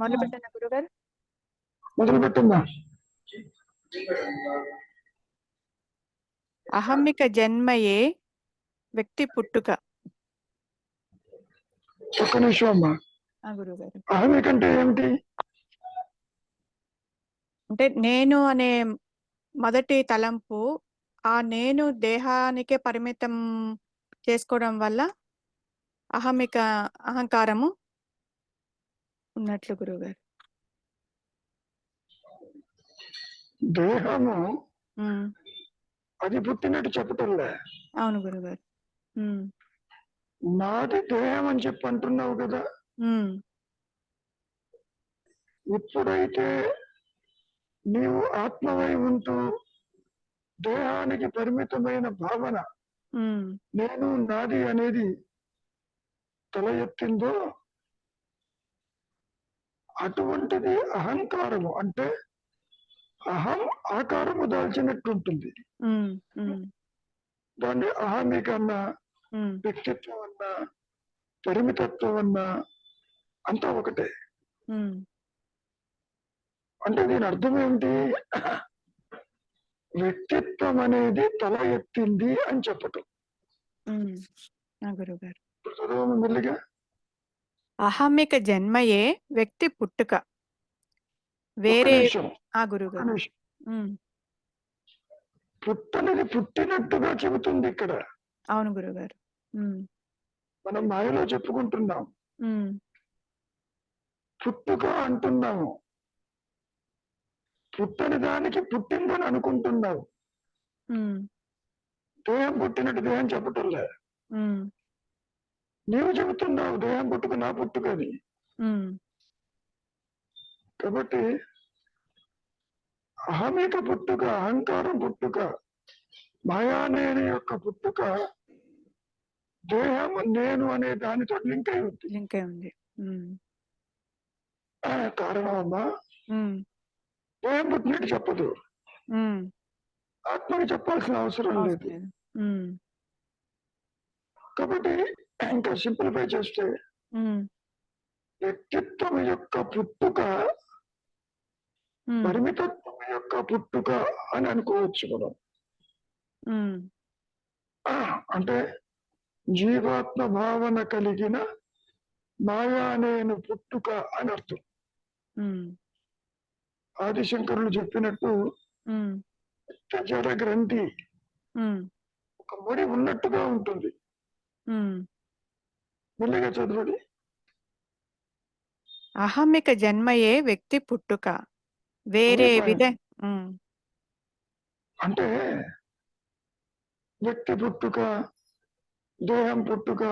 మొదలు పెట్టండి గురుగారు. మొదలు పెట్టందా? అహమ్మిక జన్మయే వ్యక్తి పుట్టుక. ఒక్క నిమిషం అమ్మా. గురుగారు, అహమిక అంటే ఏమిటి? అంటే నేను అనే మొదటి తలంపు, ఆ నేను దేహానికే పరిమితం చేసుకోవడం వల్ల అహమిక అహంకారము ఉన్నట్లు గురుగారు. దేహము అది పుట్టినట్టు చెప్పటంలే. అవును గురుగారు. నాది దేహం అని చెప్పి అంటున్నావు కదా. ఎప్పుడైతే నీవు ఆత్మవై ఉంటూ దేహానికి పరిమితమైన భావన నేను నాది అనేది తల ఎత్తిందో అటువంటిది అహంకారము. అంటే అహం ఆకారము దాల్చినట్టుంటుంది. దాన్ని అహమిక అన్నా, వ్యక్తిత్వం అన్నా, పరిమితత్వం అన్నా అంతా ఒకటే. అంటే దీని అర్థం ఏమిటి? వ్యక్తిత్వం అనేది తల ఎత్తింది అని చెప్పటం. గురుగారు, చదవము మెల్లిగా. అహమిక జన్మయే వ్యక్తి పుట్టుక. వేరే గురుగారు, పుట్టనిది పుట్టినట్టుగా చెబుతుంది ఇక్కడ. అవును గురుగారు. మనం మాయలో చెప్పుకుంటున్నాం, పుట్టుక అంటున్నాము. పుట్టని దానికి పుట్టిందని అనుకుంటున్నావు. దేహం పుట్టినట్టు దేహం చెప్పటంలే. నీవు చెబుతున్నావు దేహం పుట్టుక నా పుట్టుకని. కాబట్టి అహమిక పుట్టుక, అహంకారం పుట్టుక, మాయానేని యొక్క పుట్టుక దేహం నేను అనే దానితో లింక్ అయి ఉంది. కారణం అమ్మా, దేహం పుట్టినట్టు చెప్పదు, ఆత్మకి చెప్పాల్సిన అవసరం లేదు. కాబట్టి ఇంకా సింప్లిఫై చేస్తే వ్యక్తిత్వం యొక్క పుట్టుక పరిమితత్వం యొక్క పుట్టుక అని అనుకోవచ్చు మనం. అంటే జీవాత్మ భావన కలిగిన మాయా నేను పుట్టుక అని అర్థం. ఆదిశంకరులు చెప్పినట్టు జడ గ్రంథి ఒక ముడి ఉన్నట్టుగా ఉంటుంది. మెల్లిగా చదవండి. అహమిక జన్మయే వ్యక్తి పుట్టుక. వేరే అంటే వ్యక్తి పుట్టుక, దేహం పుట్టుక,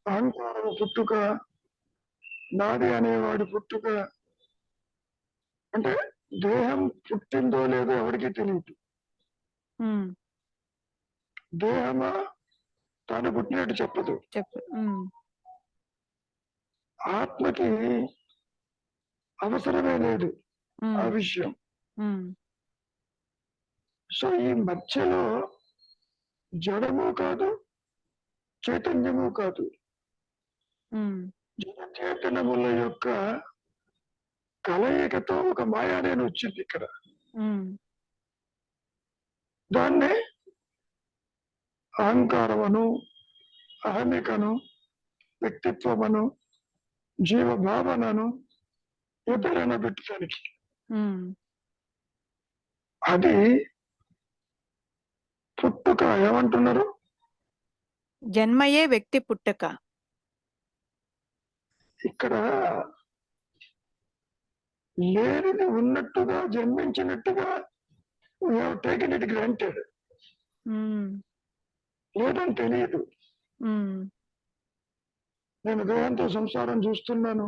అహంకారం పుట్టుక, నాది అనేవాడి పుట్టుక. అంటే దేహం పుట్టిందో లేదో ఎవరికి తెలియదు. దేహమా తాను పుట్టినట్టు చెప్పదు. ఆత్మకి అవసరమే లేదు ఆ విషయం. సో ఈ మధ్యలో జడము కాదు, చైతన్యము కాదు, చేతనముల యొక్క కలయికతో ఒక మాయా నేను వచ్చింది ఇక్కడ. దాన్నే అహంకారమను, అహమికను, వ్యక్తిత్వమను, జీవభావనను ఎప్పుడైనా పెట్టడానికి అది పుట్టుక ఏమంటున్నారు? జన్మయే వ్యక్తి పుట్టుక. ఇక్కడ లేనిది ఉన్నట్టుగా జన్మించినట్టుగా టేకెన్ ఇట్ గ్రాంటెడ్. లేదని తెలియదు. నేను దేహంతో సంసారం చూస్తున్నాను,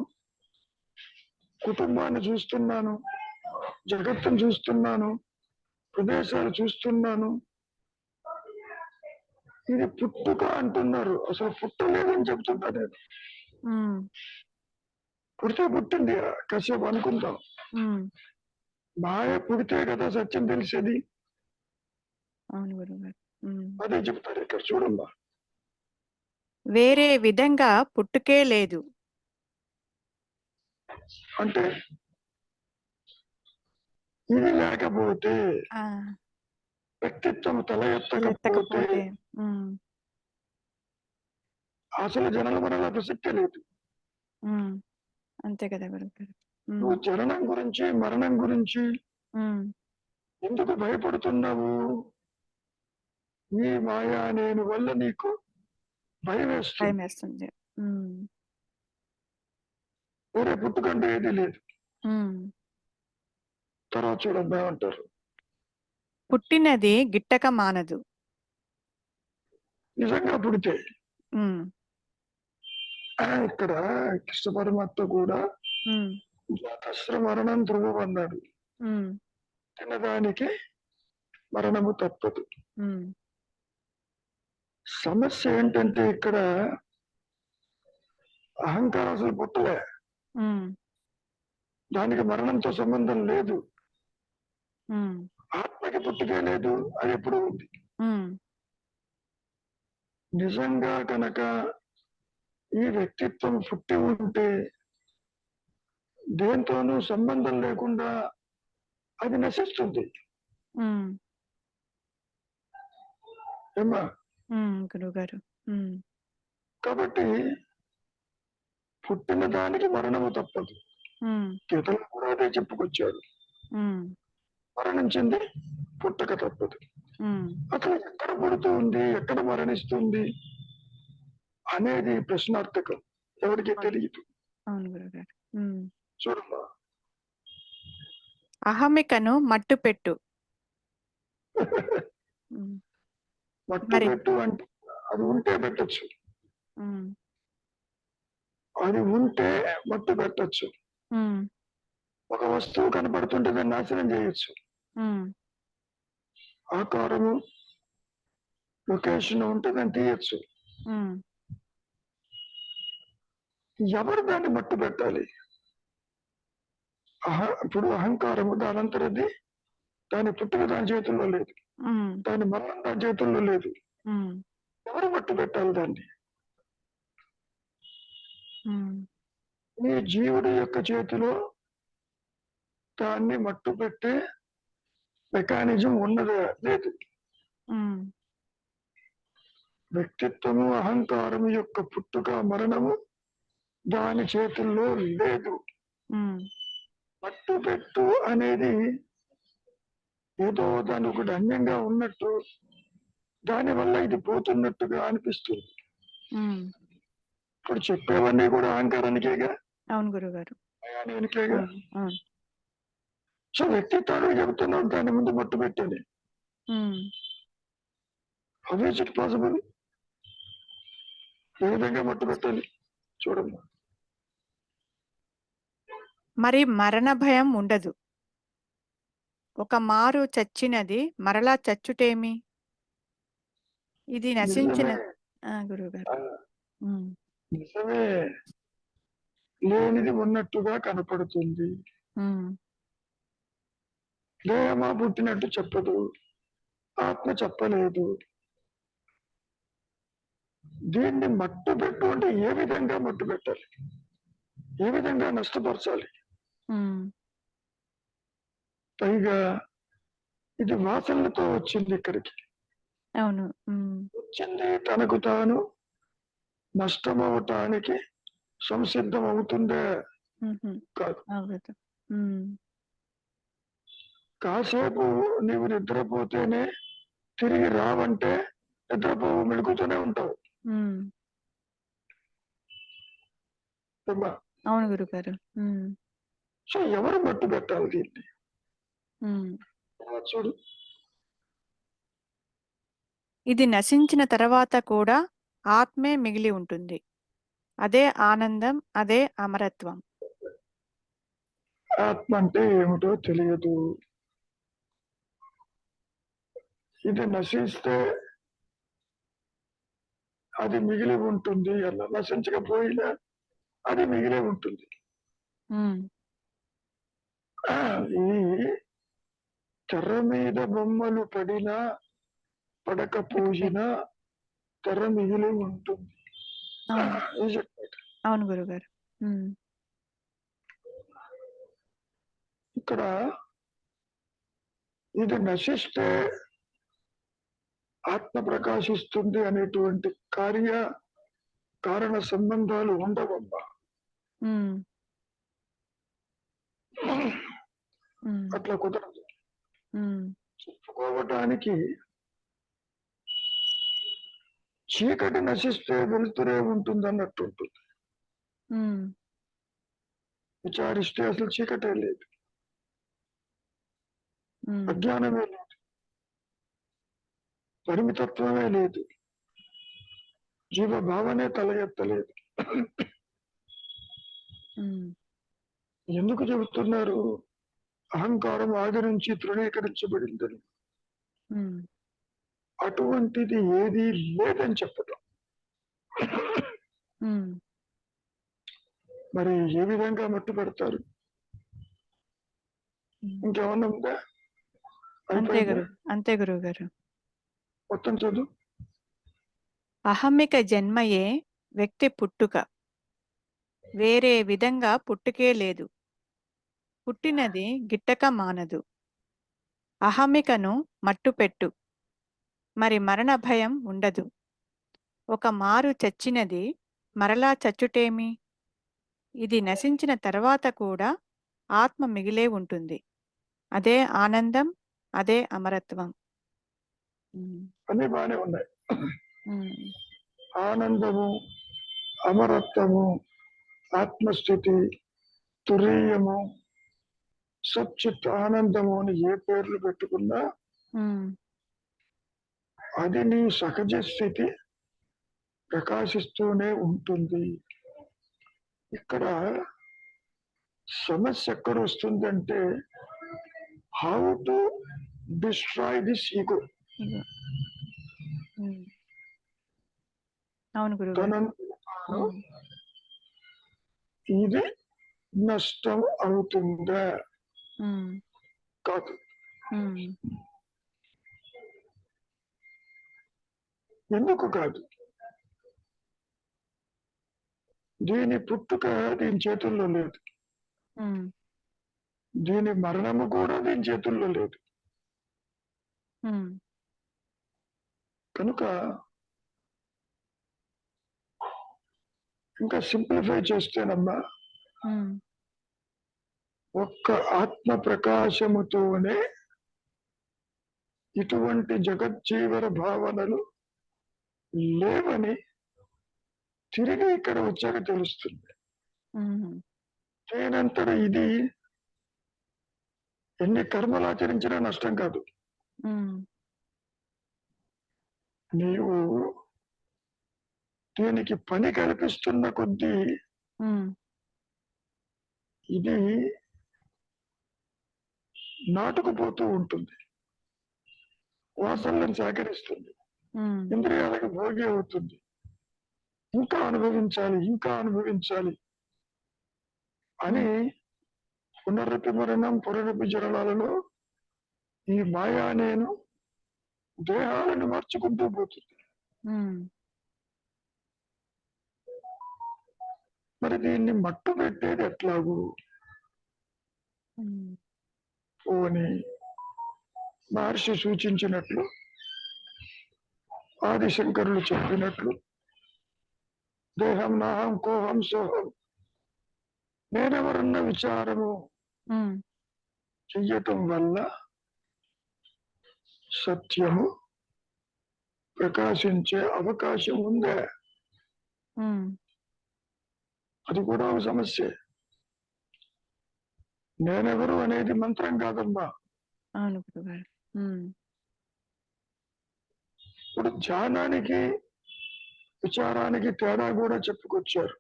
కుటుంబాన్ని చూస్తున్నాను, జగత్తును చూస్తున్నాను, ప్రదేశాలు చూస్తున్నాను. ఇది పుట్టుక అంటున్నారు, అసలు పుట్టలేదని చెప్తున్నారు. పుడితే పుట్టింది కాసేపు అనుకుందాం. మాయ పుడితే కదా సత్యం తెలిసేది. అదే చెప్తారు ఇక్కడ చూడమ్మా. వేరే విధంగా పుట్టుకే లేదు. అంటే ఇది లేకపోతే ఆ! వ్యక్తిత్వం తల ఎత్తకపోతే తలెత్తకపోతే. హ్మ్. అసలు జనన మరణాల ప్రసక్తే లేదు. హ్మ్. అంతే కదా గురువుగారు. నువ్వు హ్మ్. జననం గురించి, మరణం గురించి హ్మ్. ఎందుకు భయపడుతున్నావు? నీ మాయా నేను వల్ల నీకు భయమేస్తుంది. భయమేస్తుంది. హ్మ్. వేరే పుట్టుకంటూ ఏదీ లేదు. హ్మ్. తర్వాత చూడండి ఏమంటారు. పుట్టినది గిట్టక మానదు. నిజంగా పుడితే హ్మ్. ఇక్కడ కృష్ణ పరమాత్మ కూడా హ్మ్. జాతస్ర మరణం ధ్రువం అన్నాడు. హ్మ్. తినదానికి మరణము తప్పదు. హ్మ్. సమస్య ఏంటంటే ఇక్కడ అహంకారం అసలు పుట్టలే. హ్మ్. దానికి మరణంతో సంబంధం లేదు. హ్మ్. ఆత్మకి పుట్టుకే లేదు. అది ఎప్పుడు ఉంది. హ్మ్. నిజంగా కనుక ఈ వ్యక్తిత్వం పుట్టి ఉంటే దేంతోనూ సంబంధం లేకుండా అది నశిస్తుంది. హ్మ్. ఏమ్మా? గురువుగారు. హ్మ్. కాబట్టి పుట్టిన దానికి మరణము తప్పదు. హ్మ్. గీతలో కూడా అదే చెప్పుకొచ్చాడు. హ్మ్. మరణించింది పుట్టక తప్పదు. హ్మ్. అసలు ఎక్కడ పుడుతుంది, ఎక్కడ మరణిస్తుంది అనేది ప్రశ్నార్థకం. ఎవరికి అవును. తెలియదు. అవును గురువుగారు. హ్మ్. చూడమ్మా, అహమికను మట్టుపెట్టు. హ్మ్. మట్టు మరి పెట్టు అంటే అది ఉంటే పెట్టచ్చు. హ్మ్. అది ఉంటే మట్టు పెట్టచ్చు. హ్మ్. ఒక వస్తువు కనపడుతుంటే దాన్ని నాశనం చేయొచ్చు. హ్మ్. ఆకారము, లొకేషన్ ఉంటే దాన్ని తీయచ్చు. హ్మ్. ఎవరు దాన్ని మట్టు పెట్టాలి? ఇప్పుడు అహంకారము దానంతరది దాని పుట్టుక దాని చేతుల్లో లేదు. హ్మ్. దాని మరణం దాని చేతుల్లో లేదు. హ్మ్. ఎవరు మట్టు పెట్టాలి దాన్ని? హ్మ్. నీ జీవుడి యొక్క చేతిలో దాన్ని మట్టు పెట్టే మెకానిజం ఉన్నదే లేదు. హ్మ్. వ్యక్తిత్వము, అహంకారము యొక్క పుట్టుక, మరణము దాని చేతుల్లో లేదు. హ్మ్. మట్టు పెట్టు అనేది ఏదో దాని ఒకటి అన్యంగా ఉన్నట్టు, దానివల్ల ఇది పోతున్నట్టుగా అనిపిస్తుంది. హ్మ్. ఇప్పుడు చెప్పేవన్నీ కూడా అహంకారానికేగా, అవును గురువుగారు. నేనుకేగా. అవును. అవును. సో వ్యక్తిత్వానికి చెబుతున్నాడు దాని ముందు మట్టు పెట్టని. Hmm. How is it possible? ఏ విధంగా మట్టు పెట్టాలి చూడమ్మా. మరి మరణ భయం ఉండదు. ఒక మారు చచ్చినది మరలా చచ్చుటేమి? ఇది నశించిన నిజమే. గురువుగారు. ఆ, హ్మ్. నిజమే. లేనిది ఉన్నట్టుగా కనపడుతుంది. హ్మ్. దేహమా పుట్టినట్టు చెప్పదు. ఆత్మ చెప్పలేదు. దీన్ని మట్టు పెట్టు అంటే ఏ విధంగా మట్టు పెట్టాలి? ఏ విధంగా నష్టపరచాలి? హ్మ్. పైగా ఇది వాసనలతో వచ్చింది ఇక్కడికి. అవును. హ్మ్. వచ్చింది తనకు తాను నష్టమవటానికి సంసిద్ధం అవుతుందే హుహు. కాదు. అవ్వదు. హ్మ్. కాసేపు నీవు నిద్రపోతేనే తిరిగి రావంటే నిద్రపోవు, మెలుకుతూనే ఉంటావు. హ్మ్. ఏమ్మా? అవును గురువుగారు. హ్మ్. సో ఎవరు మట్టు పెట్టాలి దీన్ని? హ్మ్. చూడు, ఇది నశించిన తర్వాత కూడా ఆత్మే మిగిలి ఉంటుంది. అదే ఆనందం, అదే అమరత్వం. ఆత్మ అంటే ఏమిటో తెలియదు. ఇది నశిస్తే అది మిగిలి ఉంటుంది. అలా నశించకపోయినా అది మిగిలే ఉంటుంది. హ్మ్. ఆ, ఈ తెర మీద బొమ్మలు పడినా పడకపోయినా తెర మిగిలి ఉంటుంది. అవును. Is it? అవును గురువుగారు. హ్మ్. ఇక్కడ ఇది నశిస్తే ఆత్మ ప్రకాశిస్తుంది అనేటువంటి కారణ సంబంధాలు ఉండవమ్మా. ఉమ్, ఉమ్, అట్లా కుదరదు. ఉమ్, చెప్పుకోవటానికి చీకటి నశిస్తే వెలుతురే ఉంటుంది అన్నట్టు ఉంటుంది. ఉమ్, విచారిస్తే అసలు చీకటే లేదు, ఉమ్, అజ్ఞానమే లేదు, పరిమితత్వమే లేదు, జీవభావనే తల ఎత్తలేదు. ఉమ్, ఎందుకు చెబుతున్నారు? అహంకారం ఆది నుంచి తృణీకరించబడిందని. ఉమ్, అటువంటిది ఏదీ లేదని చెప్పడం. ఉమ్. మరి ఏ విధంగా మట్టు పెడతారు? ఇంకేమన్నా ఉందా? అంతే అయిపోయిందా? అంతే గురువు గారు. మొత్తం చదువు. అహమ్మిక జన్మయే వ్యక్తి పుట్టుక, వేరే విధంగా పుట్టుకే లేదు. పుట్టినది గిట్టక మానదు. అహమ్మికను మట్టుపెట్టు, మరి మరణ భయం ఉండదు. ఒక మారు చచ్చినది మరలా చచ్చుటేమి? ఇది నశించిన తర్వాత కూడా ఆత్మ మిగిలే ఉంటుంది. అదే ఆనందం, అదే అమరత్వం. అన్ని బాగానే ఉన్నాయి. ఉమ్, ఆనందము, అమరత్వము, ఆత్మస్థితి, తురీయము, సచ్చిత్ ఆనందము అని ఏ పేర్లు పెట్టుకున్నా ఉమ్, అది నీ సహజ స్థితి ప్రకాశిస్తూనే ఉంటుంది. ఇక్కడ సమస్య ఎక్కడ వస్తుందంటే how to destroy this ego. Ego. అవును గురువు. తనను ఇది నష్టం అవుతుందా? కాదు. ఎందుకు కాదు? దీని పుట్టుక దీని చేతుల్లో లేదు, దీని మరణము కూడా దీని చేతుల్లో లేదు. కనుక ఇంకా సింప్లిఫై చేస్తేనమ్మా, ఒక్క ఆత్మ ప్రకాశముతోనే ఇటువంటి జగజ్జీవన భావనలు లేవని తిరిగి ఇక్కడ వచ్చాక తెలుస్తుంది. నేనంతటా ఇది ఎన్ని కర్మలు ఆచరించినా నష్టం కాదు. నీవు దీనికి పని కల్పిస్తున్న కొద్దీ ఇది నాటుకుపోతూ ఉంటుంది, వాసనలను సేకరిస్తుంది, ఇంద్రియాలకు భోగి అవుతుంది. ఇంకా అనుభవించాలి, ఇంకా అనుభవించాలి అని పునరపి మరణం పునరపి జననాలలో ఈ మాయా నేను దేహాలను మార్చుకుంటూ పోతుంది. మరి దీన్ని మట్టు పెట్టేది ఎట్లాగూ? పోని మహర్షి సూచించినట్లు, ఆదిశంకరులు చెప్పినట్లు దేహం నాహం కోహం సోహం నేనెవరన్న విచారము చెయ్యటం వల్ల సత్యము ప్రకాశించే అవకాశం ఉందే? అది కూడా ఒక సమస్య. నేనెవరు అనేది మంత్రం కాదమ్మా. ఇప్పుడు ధ్యానానికి విచారానికి తేడా కూడా చెప్పుకొచ్చారు.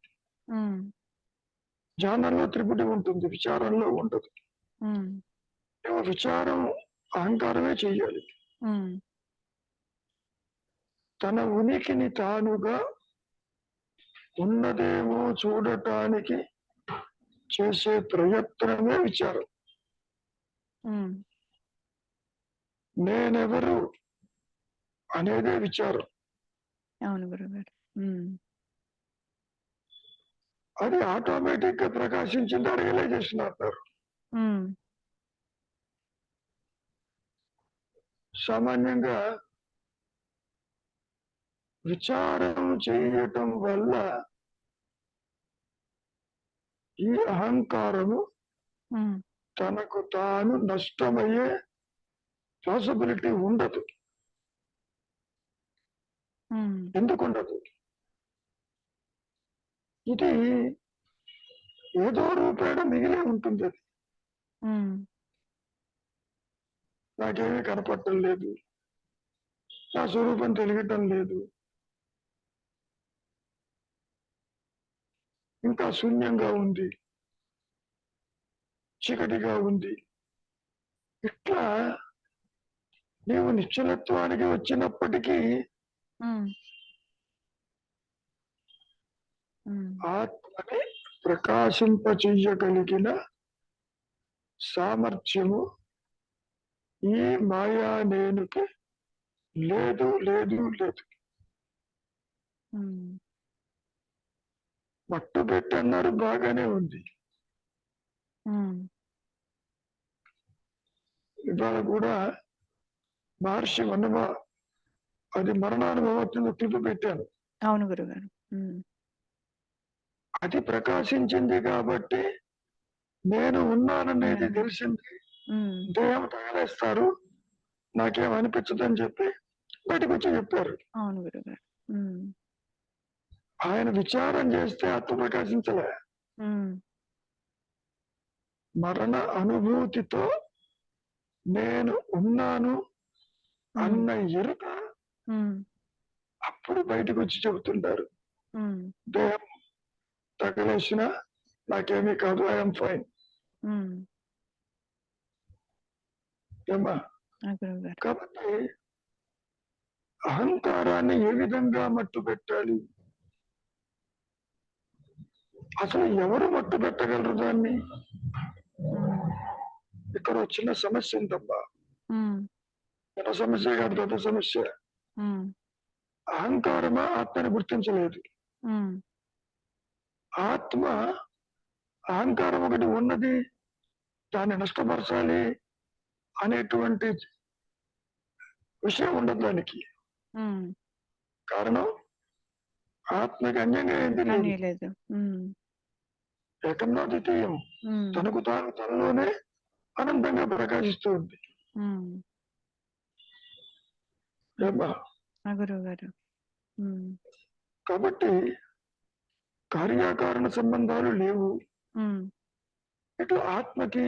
ధ్యానంలో త్రిపుటి ఉంటుంది, విచారంలో ఉండదు. విచారం అహంకారమే చెయ్యాలి. తన ఉనికిని తానుగా ఉన్నదేమో చూడటానికి చేసే ప్రయత్నమే విచారం. నేనెవరు అనేదే విచారం. అవును గురుగారు. అది ఆటోమేటిక్ గా ప్రకాశించింది రియలైజేషన్ అంటారు. సామాన్యంగా విచారం చేయటం వల్ల ఈ అహంకారము ఉమ్, తనకు తాను నష్టమయ్యే పాసిబిలిటీ ఉండదు. ఉమ్, ఎందుకు ఉండదు? ఇది ఏదో రూపేణ మిగిలే ఉంటుంది. అది ఉమ్, నాకేమీ కనపడటం లేదు, నా స్వరూపం తెలియటం లేదు, ఇంకా శూన్యంగా ఉంది, చీకటిగా ఉంది. ఇట్లా నీవు నిశ్చలత్వానికి వచ్చినప్పటికీ ఉమ్, ఉమ్, ఆత్మని ప్రకాశింపచేయగలిగిన సామర్థ్యము ఈ మాయా నేనుకి లేదు లేదు లేదు. ఉమ్, మట్టు పెట్టి అన్నారు, బాగానే ఉంది. ఉమ్, ఇవాళ కూడా మహర్షి అది మరణానుభవం క్లిప్ పెట్టాను. అవును గురుగారు. ఉమ్, అది ప్రకాశించింది కాబట్టి నేను ఉన్నాననేది నేను తెలిసింది. ఉమ్, దేహం తగలేస్తారు, నాకేం అనిపించదని చెప్పి బయటకు వచ్చి చెప్పారు. అవును గురుగారు. ఉమ్, ఆయన విచారం చేస్తే ఆత్మ ప్రకాశించలే. ఉమ్, మరణ అనుభూతితో నేను ఉన్నాను ఉమ్, అన్న ఎరుక ఉమ్, అప్పుడు బయటకు వచ్చి చెబుతుంటారు. ఉమ్, దేహం తగలేసిన నాకేమీ కాదు, ఐఎమ్ ఫైన్. ఉమ్, ఏమా? ఆ గురుగారు. కాబట్టి అహంకారాన్ని ఏ విధంగా మట్టు పెట్టాలి? అసలు ఎవరు మట్టు పెట్టగలరు దాన్ని? ఉమ్, ఇక్కడ ఒక చిన్న సమస్య ఉందమ్మా. ఉమ్, చిన్న సమస్య కాదు, పెద్ద సమస్య. ఉమ్, అహంకారమా ఆత్మని గుర్తించలేదు. ఉమ్, ఆత్మ అహంకారం ఒకటి ఉన్నది, దాన్ని నష్టపరచాలి అనేటువంటి విషయం ఉండదు దానికి. ఉమ్, కారణం ఆత్మకి అన్యంగా ఏంది లేదు. అని లేదు. ఉమ్, ఏకంలో ద్వితీయం, ఉమ్, తనకు తాను తనలోనే అనంతంగా ప్రకాశిస్తూ ఉంది. ఉమ్, ఏమ్మా? ఆ గురుగారు. ఉమ్, కాబట్టి కార్యకారణ సంబంధాలు లేవు. ఉమ్, ఇటు ఆత్మకి,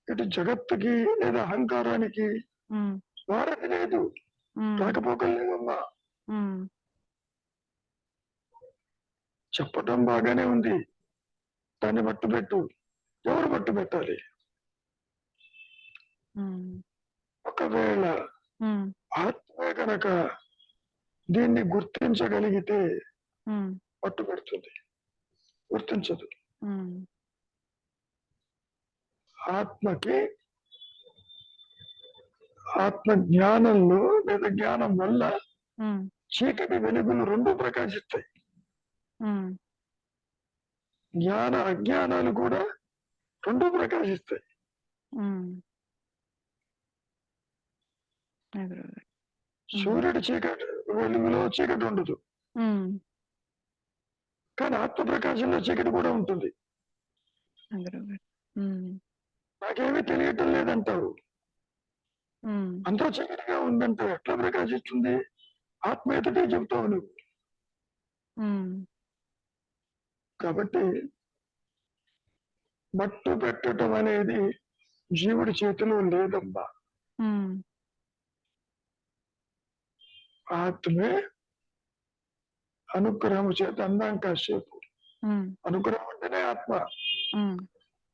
ఇటు జగత్తుకి లేదా అహంకారానికి ఉమ్, వారధి లేదు, ఉమ్, రాకపోకలు లేవమ్మా. ఉమ్, చెప్పటం బాగానే ఉంది, దాన్ని మట్టు పెట్టు. ఎవరు మట్టు పెట్టాలి? ఉమ్, ఒకవేళ ఉమ్, ఆత్మే కనుక దీన్ని గుర్తించగలిగితే ఉమ్, పట్టు పెడుతుంది. గుర్తించదు. ఉమ్, ఆత్మకి ఆత్మ జ్ఞానంలో లేదా జ్ఞానం వల్ల ఉమ్, చీకటి వెలుగులు రెండు ప్రకాశిస్తాయి. ఉమ్, జ్ఞాన అజ్ఞానాలు కూడా రెండు ప్రకాశిస్తాయి. ఉమ్, ఆ గురుగారు. సూర్యుడి చీకటి వెలుగులో చీకటి ఉండదు, ఉమ్, కానీ ఆత్మ ప్రకాశంలో చీకటి కూడా ఉంటుంది. ఆ గురుగారు. ఉమ్, నాకేమీ తెలియటం లేదంటావు, ఉమ్, అంతా చీకటిగా ఉందంటావు, ఎట్లా ప్రకాశిస్తుంది? ఆత్మ ఎదుటే చెబుతావు నువ్వు. ఉమ్, కాబట్టి మట్టు పెట్టడం అనేది జీవుడి చేతిలో లేదమ్మా. ఉమ్, ఆత్మే అనుగ్రహం చేత అందాం కాసేపు. ఉమ్, అనుగ్రహం అంటేనే ఆత్మ. ఉమ్,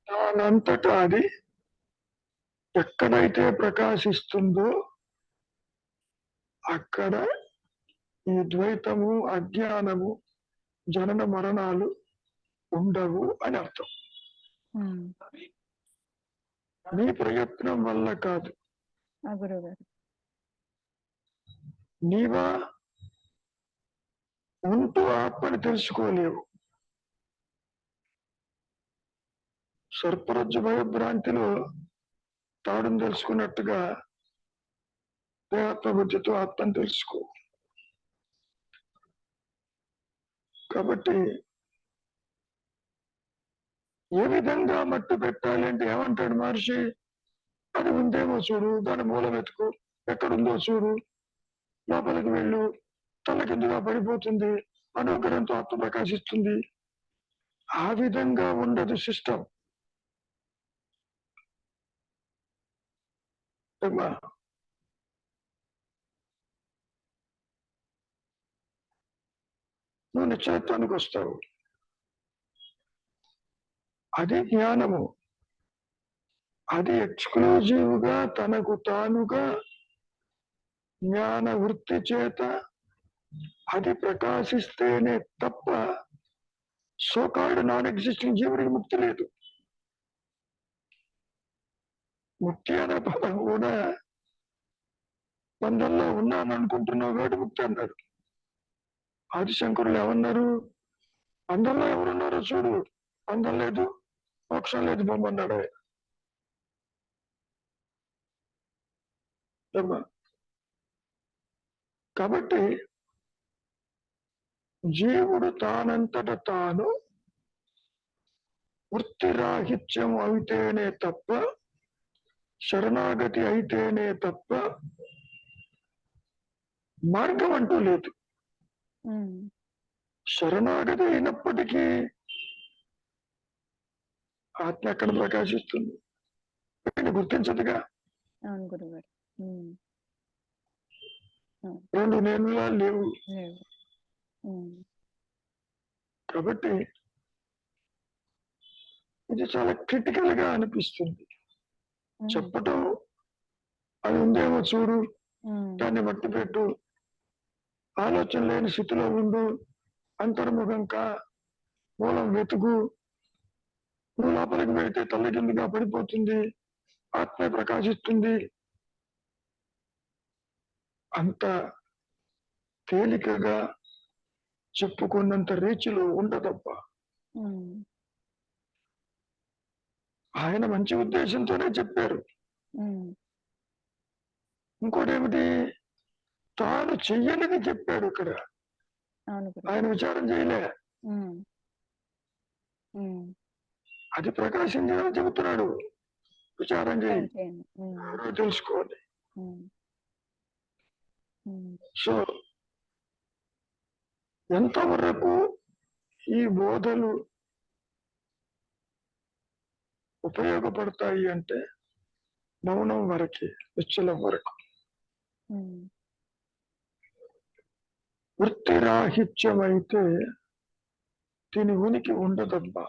దానంతటా అది ఎక్కడైతే ప్రకాశిస్తుందో అక్కడ ఈ ద్వైతము, అజ్ఞానము, జనన మరణాలు ఉండవు అని అర్థం. ఉమ్, నీ ప్రయత్నం వల్ల కాదు. ఆ గురుగారు. నీవా ఉంటూ ఆత్మని తెలుసుకోలేవు. సర్పరజ్జు భయభ్రాంతిలో తాడును తెలుసుకున్నట్టుగా దేహాత్మబుద్ధితో ఆత్మను తెలుసుకో. కాబట్టి ఏ విధంగా మట్టు పెట్టాలి అంటే ఏమంటాడు మహర్షి? అది ఉందేమో చూడు, దాని మూలం వెతుకు, ఎక్కడుందో చూడు, లోపలికి వెళ్ళు, తలకిందుగా పడిపోతుంది, అనుగ్రహంతో ఆత్మ ప్రకాశిస్తుంది. ఆ విధంగా ఉండదు సిస్టమ్. నువ్వు నిశ్చయత్వానికి వస్తావు. అది జ్ఞానము. అది ఎక్స్క్లూజివ్ గా తనకు తానుగా జ్ఞాన వృత్తి చేత అది ప్రకాశిస్తేనే తప్ప సోకాల్డ్ నాన్ ఎగ్జిస్టింగ్ జీవుడికి ముక్తి లేదు. ముక్తి అనే పదం కూడా బంధంలో ఉన్నాను అనుకుంటున్నావు కాబట్టి ముక్తి అన్నారు. ఆదిశంకరులు ఏమన్నారు? బంధంలో ఎవరున్నారో చూడు, బంధం లేదు, మోక్షం లేదు బొమ్మన్నాడు ఆయన. కాబట్టి జీవుడు తానంతట తాను వృత్తిరాహిత్యం అయితేనే తప్ప, శరణాగతి అయితేనే తప్ప మార్గం అంటూ లేదు. శరణాగతి అయినప్పటికీ ఆత్మ ఎక్కడ ప్రకాశిస్తుంది? గుర్తించదుగా. రెండు నేనులా లేవు. కాబట్టి ఇది చాలా క్రిటికల్ గా అనిపిస్తుంది. చెప్పటం అది ఉందేమో చూడు, దాన్ని బట్టి పెట్టు, ఆలోచన లేని స్థితిలో ఉండు, అంతర్ముఖంగా మూలం వెతుకు, నువ్వు లోపలికి వెళితే తల్లకిందుగా పడిపోతుంది, ఆత్మ ప్రకాశిస్తుంది. అంత తేలికగా చెప్పుకున్నంత రీతిలో ఉండదప్ప. ఆయన మంచి ఉద్దేశంతోనే చెప్పారు. ఇంకోటేమిటి, తాను చెయ్యనిది చెప్పాడు ఇక్కడ. ఆయన విచారం చేయలే, అది ప్రకాశించాలని చెబుతున్నాడు. విచారం చేయి, తెలుసుకోండి. సో ఎంతవరకు ఈ బోధలు ఉపయోగపడతాయి అంటే మౌనం వరకే, నిశ్చలం వరకు. వృత్తి రాహిత్యం అయితే దీని ఉనికి ఉండదబ్బా.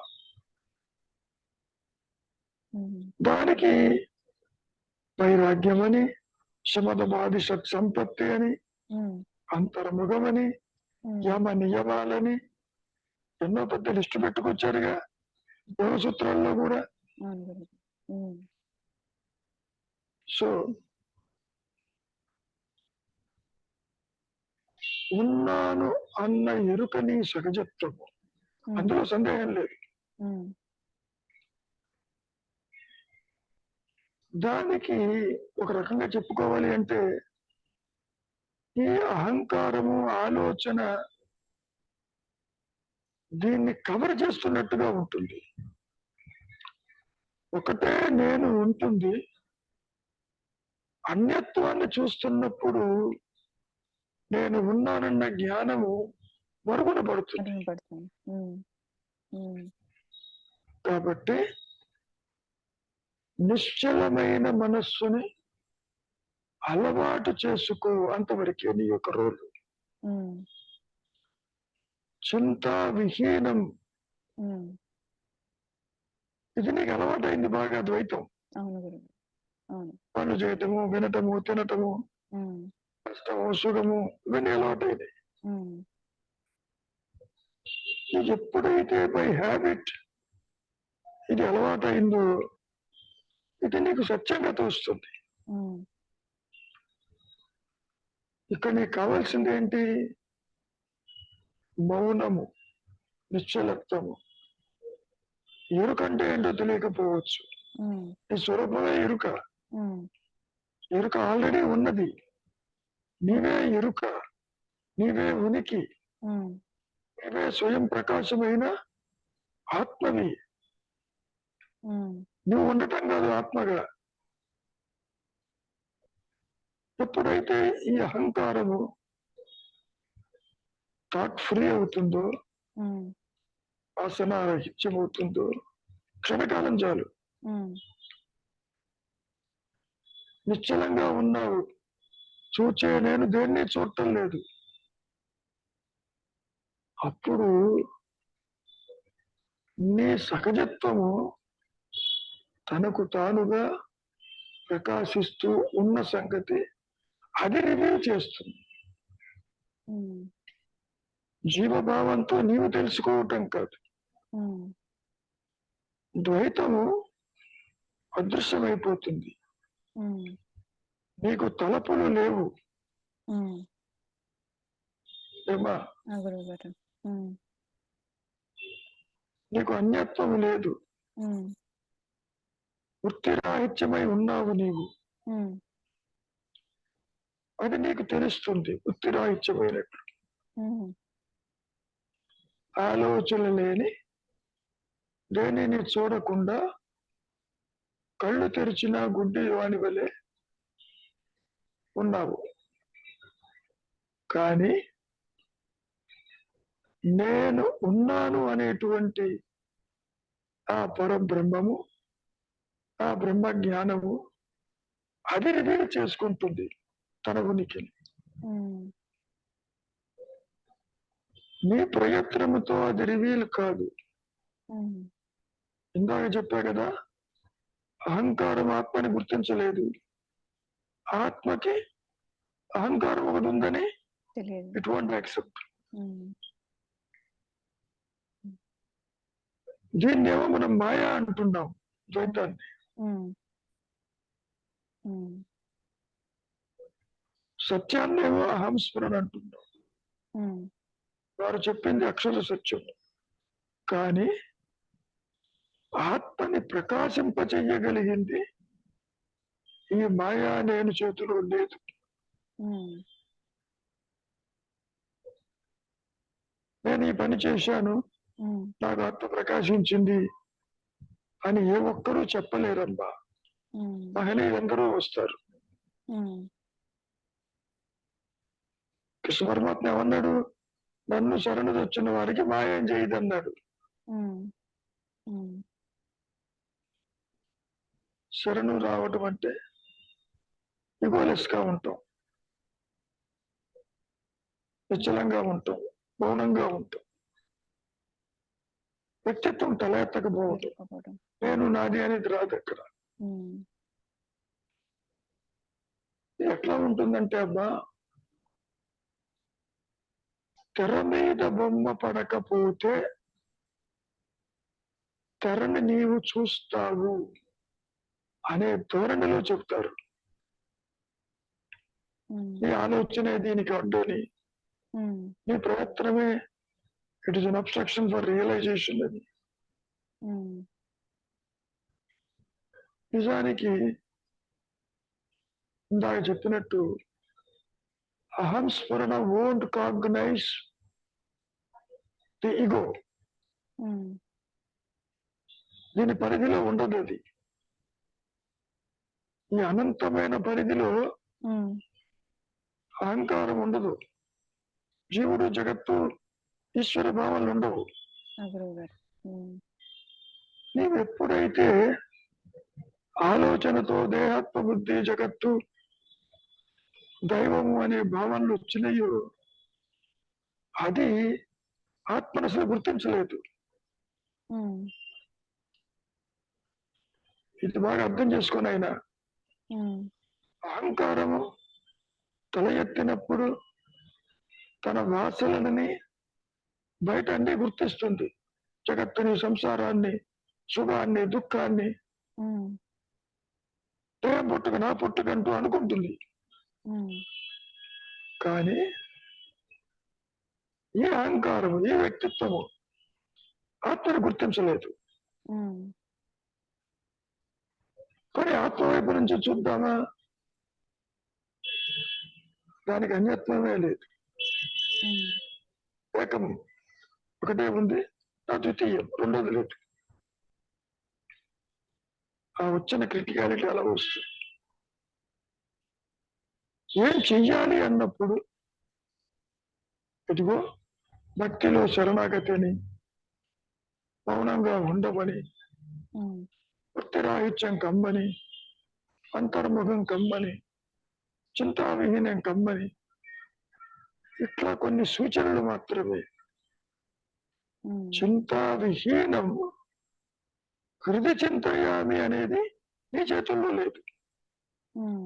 దానికి వైరాగ్యమని, శమదమాది సత్సంపత్తి అని, అంతర్ముఖమని, యమ నియమాలని ఎన్నో పెద్ద లిస్టు పెట్టుకొచ్చారుగా యోగసూత్రాల్లో కూడా. సో ఉన్నాను అన్న ఎరుకని సహజత్వము, అందులో సందేహం లేదు. దానికి ఒక రకంగా చెప్పుకోవాలి అంటే ఈ అహంకారము, ఆలోచన దీన్ని కవర్ చేస్తున్నట్టుగా ఉంటుంది. ఒకటే నేను ఉంటుంది, అన్యత్వాన్ని చూస్తున్నప్పుడు నేను ఉన్నానన్న జ్ఞానము మరుగున పడుతుంది. కాబట్టి నిశ్చలమైన మనస్సుని అలవాటు చేసుకో, అంతవరకే నీ యొక్క రోలు. చింతా విహీనం, ఇది నీకు అలవాటైంది బాగా. ద్వైతం పనులు చేయటము, వినటము, తినటము, కష్టము, సుఖము, ఇవన్నీ అలవాటైంది. ఇది ఎప్పుడైతే బై హ్యాబిట్ ఇది అలవాటైందో ఇది నీకు సత్యంగా తోస్తుంది. ఇక్కడ నీకు కావాల్సింది ఏంటి? మౌనము, నిశ్చలత్వము. ఎరుకంటే ఏంటో తెలియకపోవచ్చు, ఈ స్వరూపమే ఎరుక. ఎరుక ఆల్రెడీ ఉన్నది, నీవే ఎరుక, నీవే ఉనికి, ఉమ్, నీవే స్వయం ప్రకాశమైన ఆత్మవి. ఉమ్, నువ్వు ఉండటం కాదు ఆత్మగా. ఎప్పుడైతే ఈ అహంకారము థాట్ ఫ్రీ అవుతుందో, ఉమ్, ఆసనారహిత్యమవుతుందో, క్షణకాలం చాలు. ఉమ్, నిశ్చలంగా ఉన్నావు. చూచే నేను దేన్ని చూడటం లేదు. అప్పుడు నీ సహజత్వము తనకు తానుగా ప్రకాశిస్తూ ఉన్న సంగతి అది రివీల్ చేస్తుంది. ఉమ్, జీవభావంతో నీవు తెలుసుకోవటం కాదు. ఉమ్, ద్వైతము అదృశ్యమైపోతుంది. ఉమ్, నీకు తలపులు లేవు. ఉమ్, ఏమా? ఆ గురువు గారు. ఉమ్, నీకు అన్యత్వం లేదు. ఉమ్, వృత్తిరాహిత్యమై ఉన్నావు నీవు. ఉమ్, అది నీకు తెలుస్తుంది. వృత్తిరాహిత్యమైనట్లు ఉమ్, ఆలోచన లేని దేనిని చూడకుండా కళ్ళు తెరిచిన గుడ్డి వాని వలె ఉన్నావు. కానీ నేను ఉన్నాను అనేటువంటి ఆ పరబ్రహ్మము, ఆ బ్రహ్మ జ్ఞానము అది రివీల్ చేసుకుంటుంది తన ఉనికిని. ఉమ్, నీ ప్రయత్నముతో అది రివీల్ కాదు. ఉమ్, ఇందాక చెప్పా కదా, అహంకారం ఆత్మని గుర్తించలేదు. ఆత్మకి అహంకారం ఒకటి ఉందని తెలియదు. It want accept. ఉమ్, దీన్నేమో మనం మాయా అంటున్నాం, ద్వైతాన్ని. ఉమ్, ఉమ్, సత్యాన్నేమో అహంస్మరణ అంటున్నాం. ఉమ్, వారు చెప్పింది అక్షర సత్యం. కానీ ఆత్మని ప్రకాశింపచెయ్యగలిగింది ఈ మాయా నేను చేతిలో లేదు. ఉమ్, నేను ఈ పని చేశాను, ఉమ్, నాకు ఆత్మ ప్రకాశించింది అని ఏ ఒక్కరూ చెప్పలేరమ్మా. ఉమ్, మహనీయులందరూ వస్తారు. ఉమ్, కృష్ణ పరమాత్మ ఏమన్నాడు? నన్ను శరణు వచ్చిన వారికి మాయ ఏం చేయదన్నాడు. ఉమ్, ఉమ్, శరణు రావటం అంటే ఇగోలెస్ గా ఉంటాం, నిశ్చలంగా ఉంటాం, మౌనంగా ఉంటాం. వ్యక్తిత్వం తల ఎత్తకపోవటం, లేకపోవడం. నేను నాది అనేది రాదు అక్కడ. ఉమ్, ఎట్లా ఉంటుందంటే అబ్బా, తెర మీద బొమ్మ పడకపోతే తెరని నీవు చూస్తావు అనే ధోరణిలో చెప్తారు. ఉమ్, నీ ఆలోచనే దీనికి అడ్డని, ఉమ్, నీ ప్రయత్నమే it is an obstruction for realization అని. ఉమ్, నిజానికి ఇందాక చెప్పినట్టు అహం స్మరణ won't cognize the ego. Um, దీని పరిధిలో ఉండదు అది. ఈ అనంతమైన పరిధిలో ఉమ్, అహంకారం ఉండదు. జీవుడు, జగత్తు, ఈశ్వర భావాలు ఉండవు. ఆ గురువు గారు. ఉమ్, నీవు ఎప్పుడైతే ఆలోచనతో దేహాత్మ, బుద్ధి, జగత్తు, దైవము అనే భావనలు వచ్చినాయో అది ఆత్మను అసలు గుర్తించలేదు. ఉమ్, ఇది బాగా అర్థం చేసుకుని ఆయన ఉమ్, అహంకారము తల ఎత్తినప్పుడు తన వాసనని బయట అన్ని గుర్తిస్తుంది. జగత్తుని, సంసారాన్ని, సుఖాన్ని, దుఃఖాన్ని ఉమ్, దేహం పుట్టుక నా పుట్టుకంటూ అనుకుంటుంది. ఉమ్, కానీ ఈ అహంకారము, ఈ వ్యక్తిత్వము ఆత్మను గుర్తించలేదు. ఉమ్, కానీ ఆత్మ వైపు నుంచి చూద్దామా? దానికి అన్యత్వమే లేదు. ఉమ్, ఏకం ఒకటే ఉంది, అద్వితీయం రెండోది లేదు. ఆ వచ్చిన క్రిటికాలిటీ అలా వస్తుంది. ఏం చెయ్యాలి అన్నప్పుడు ఇదిగో భక్తిలో శరణాగతిని, మౌనంగా ఉండమని, ఉమ్, వృత్తిరాహిత్యం కమ్మని, అంతర్ముఖం కమ్మని, చింతావిహీనం కమ్మని, ఇట్లా కొన్ని సూచనలు మాత్రమే. ఉమ్, చింతావిహీనం హృదయ చింతయామి అనేది నీ చేతుల్లో లేదు. ఉమ్,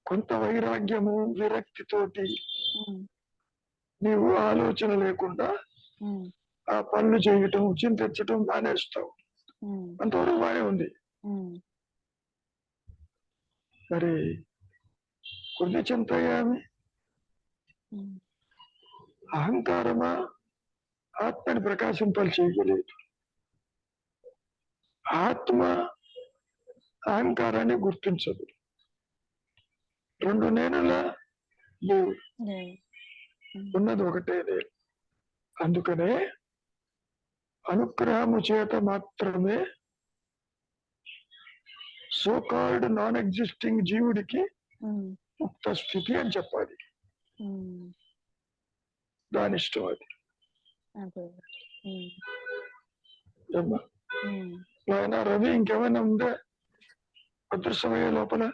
కొంత వైరాగ్యము విరక్తితోటి ఉమ్, నీవు ఆలోచన లేకుండా ఉమ్, ఆ పనులు చేయటం చింతించటం మానేస్తావు. ఉమ్, అంతవరకు బానే ఉంది. ఉమ్, మరి హృదయ చింతయామి ఉమ్, అహంకారమా ఆత్మని ప్రకాశింపలు చేయలేదు. ఆత్మ అహంకారాన్ని గుర్తించదు. రెండు నేనుల లేవు, లేదు. ఉమ్, ఉన్నది ఒకటే నేను. అందుకనే అనుగ్రహము చేత మాత్రమే సోకాల్డ్ నాన్ ఎగ్జిస్టింగ్ జీవుడికి ఉమ్, ముక్త స్థితి అని చెప్పాలి. ఉమ్, దాని ఇష్టం అది. అదే. ఉమ్, ఏమ్మా? ఉమ్. నాయన రవి, ఇంకేమైనా ఉందా అదృశ్యమయ్యే లోపల?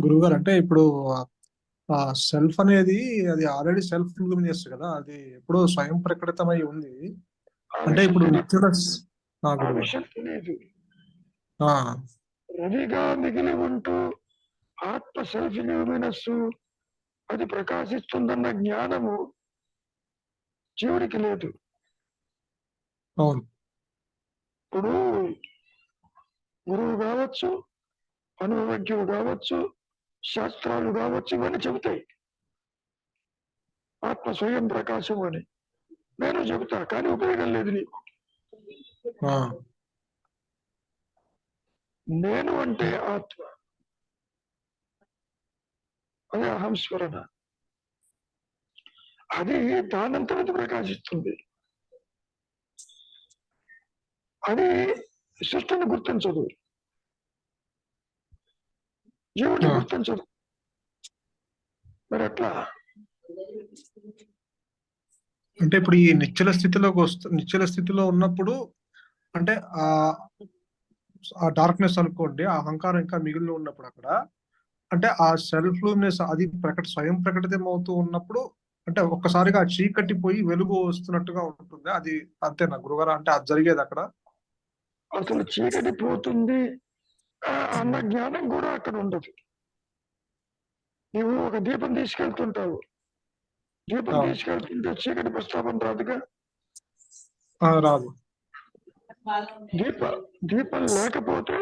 గురువుగారు అంటే ఇప్పుడు ఆ సెల్ఫ్ అనేది అది ఆల్రెడీ సెల్ఫ్ లూమినియస్ కదా, అది ఎప్పుడో స్వయం ప్రకటితమై ఉంది. ఆ అంటే విషయం ఇప్పుడు తెలియదు. ఆ గురుగారు విషయం తెలియదు. ఆ, రవిగా మిగిలి ఉంటూ ఆత్మ సెల్ఫ్ ల్యూమినస్ అది ప్రకాశిస్తుందన్న జ్ఞానము జీవుడికి లేదు. అవును. ఇప్పుడు గురువు కావచ్చు, అనుభవజ్ఞుడు కావచ్చు, శాస్త్రాలు కావచ్చు, ఇవన్నీ చెబుతాయి ఆత్మ స్వయం ప్రకాశం అని. నేను చెబుతా, కానీ ఉపయోగం లేదు నీకు. ఆ, నేను అంటే ఆత్మ, అదే అహంస్మరణ. అది దానంతటి ప్రకాశిస్తుంది. అది సృష్టిని గుర్తించదు, జీవుని ఆ. గుర్తించదు. మరి ఎట్లా? అంటే ఇప్పుడు ఈ నిశ్చల స్థితిలో ఉన్నప్పుడు అంటే ఆ డార్క్నెస్ అనుకోండి, ఆ అహంకారం ఇంకా మిగిలి ఉన్నప్పుడు అక్కడ అంటే ఆ సెల్ఫ్ లూమినెస్ అది స్వయం ప్రకటితం అవుతూ ఉన్నప్పుడు అంటే ఒక్కసారిగా ఆ చీకటి పోయి వెలుగు వస్తున్నట్టుగా ఉంటుంది. అది అంతేనా గురుగారు? అంటే అది జరిగేది అక్కడ? అసలు చీకటి పోతుంది అన్న జ్ఞానం కూడా అక్కడ ఉండదు. నువ్వు ఒక దీపం తీసుకెళ్తుంటావు, దీపం ఆ. తీసుకెళ్తుంటే చీకటి ప్రస్తాపన రాదుగా. రాదు. దీపం లేకపోతే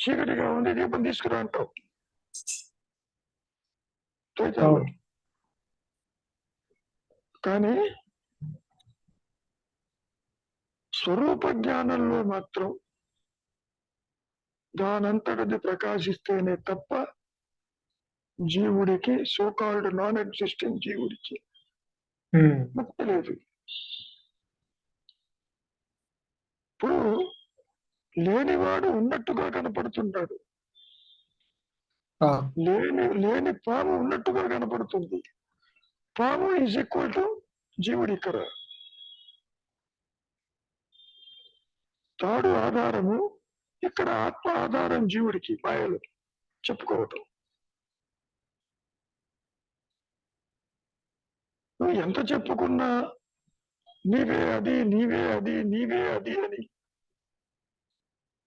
చీకటిగా ఉంది, దీపం తీసుకురా అంటావు ద్వైతాల్లో. అవును. కానీ స్వరూప జ్ఞానంలో మాత్రం దానంతటది ప్రకాశిస్తేనే తప్ప జీవుడికి, సోకాల్డ్ నాన్ ఎగ్జిస్టింగ్ జీవుడికి ముక్తి లేదు. ఇప్పుడు లేనివాడు ఉన్నట్టుగా కనపడుతున్నాడు, లేని పాము ఉన్నట్టుగా కనపడుతుంది. పాము ఈజ్ ఈక్వల్ టు జీవుడు. ఇక్కడ తాడు ఆధారము, ఇక్కడ ఆత్మ ఆధారం జీవుడికి మాయలు చెప్పుకోవటం. నువ్వు ఎంత చెప్పుకున్నా నీవే అది, నీవే అది, నీవే అది అని,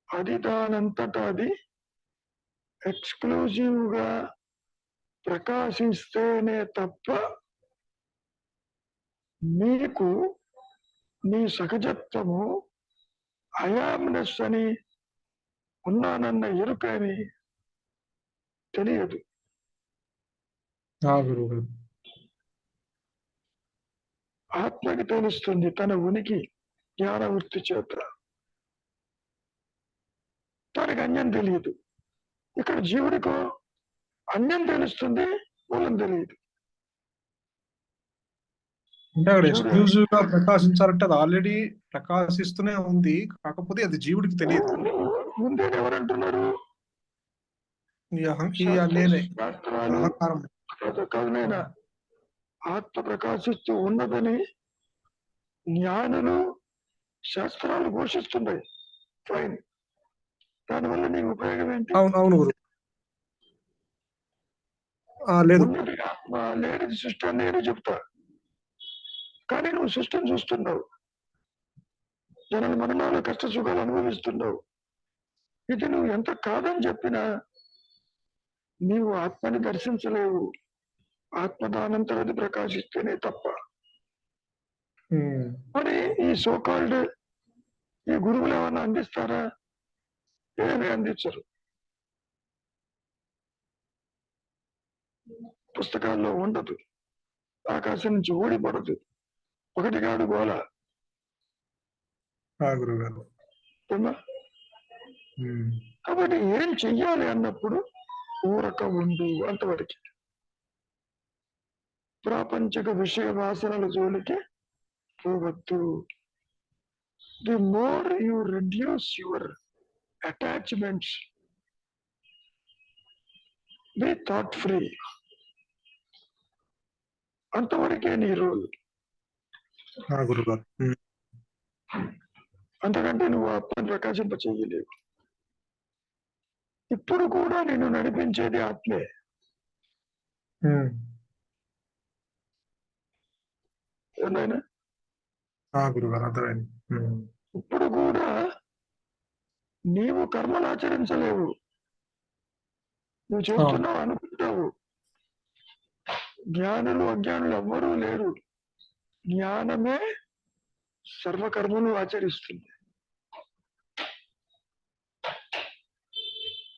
అది దానంతటా అది ఎక్స్క్లూజివ్ గా ప్రకాశిస్తేనే తప్ప నీకు నీ సహజత్వము అయామ్నెస్ అని, ఉన్నానన్న ఎరుకని తెలియదు. ఆత్మకి తెలుస్తుంది తన ఉనికి జ్ఞాన వృత్తి చేత. తనకు అన్యం తెలియదు. ఇక్కడ జీవుడికో అన్యం తెలుస్తుంది, మూలం తెలియదు. అంటే అక్కడ ఎక్స్క్లూజివ్ గా ప్రకాశించాలంటే అది ఆల్రెడీ ప్రకాశిస్తూనే ఉంది, కాకపోతే అది జీవుడికి తెలియదు. ముందే ఎవరంటున్నారు? నేనే శాస్త్రాలు అహంకారం. కదనైనా ఆత్మ ప్రకాశిస్తూ ఉన్నదని జ్ఞానులు శాస్త్రాలు ఘోషిస్తున్నాయి. ఫైన్, దానివల్ల నీ ఉపయోగం ఏంటి? అవును గురు. లేదు, ఉన్నది ఆత్మ, లేనిది సృష్టి అని నేను చెప్తా. కానీ నువ్వు సృష్టిని చూస్తున్నావు, జనాలు మరణాలు కష్ట సుఖాలు అనుభవిస్తున్నావు. ఇది నువ్వు ఎంత కాదని చెప్పినా నీవు ఆత్మని దర్శించలేవు. ఆత్మ దానంతరది ప్రకాశిస్తేనే తప్ప. మరి ఈ సోకాల్డ్ ఈ గురువులు ఏమన్నా అందిస్తారా? ఏమీ అందించరు. పుస్తకాల్లో ఉండదు, ఆకాశం నుంచి ఊడిపడదు, ఒకటి కాదు గోళ. గురువు గారు. కాబట్టి ఏం చెయ్యాలి అన్నప్పుడు ఊరక ఉండు, అంతవరకు. ప్రాపంచిక విషయ వాసనల జోలికి పోవద్దు. The more you reduce your attachments, be thought free, అంతవరకే నీ రోల్. గురుగారు. అంతకంటే నువ్వు ఆత్మను ప్రకాశింప చేయలేవు. ఇప్పుడు కూడా నేను నడిపించేది ఆత్మే. ఏమైనా గురుగారు అర్థమైంది. ఇప్పుడు కూడా నీవు కర్మలు ఆచరించలేవు, నువ్వు చేస్తున్నావు అనుకుంటావు. జ్ఞానులు అజ్ఞానులు ఎవ్వరూ లేరు. జ్ఞానమే సర్వకర్మను ఆచరిస్తుంది.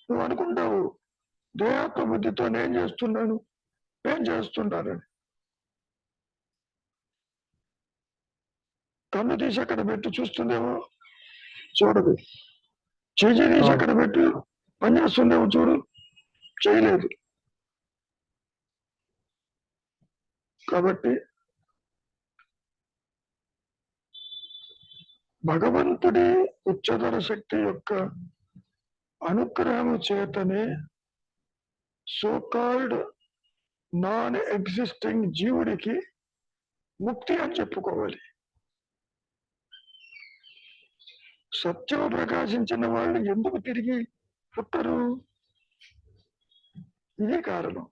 నువ్వు అనుకుంటావు దేహాత్మ బుద్ధితో నేను చేస్తున్నానని. కన్ను తీసి అక్కడ పెట్టి చూస్తుందేమో, చూడదు. చెయ్యి తీసి అక్కడ పెట్టి పని చేస్తుందేమో, చూడు, చేయలేదు. కాబట్టి భగవంతుడి ఉచ్చతర శక్తి యొక్క అనుగ్రహము చేతనే సోకాల్డ్ నాన్ ఎగ్జిస్టింగ్ జీవుడికి ముక్తి అని చెప్పుకోవాలి. సత్యము ప్రకాశించిన వాళ్ళు ఎందుకు తిరిగి పుట్టరు? ఇదే కారణం.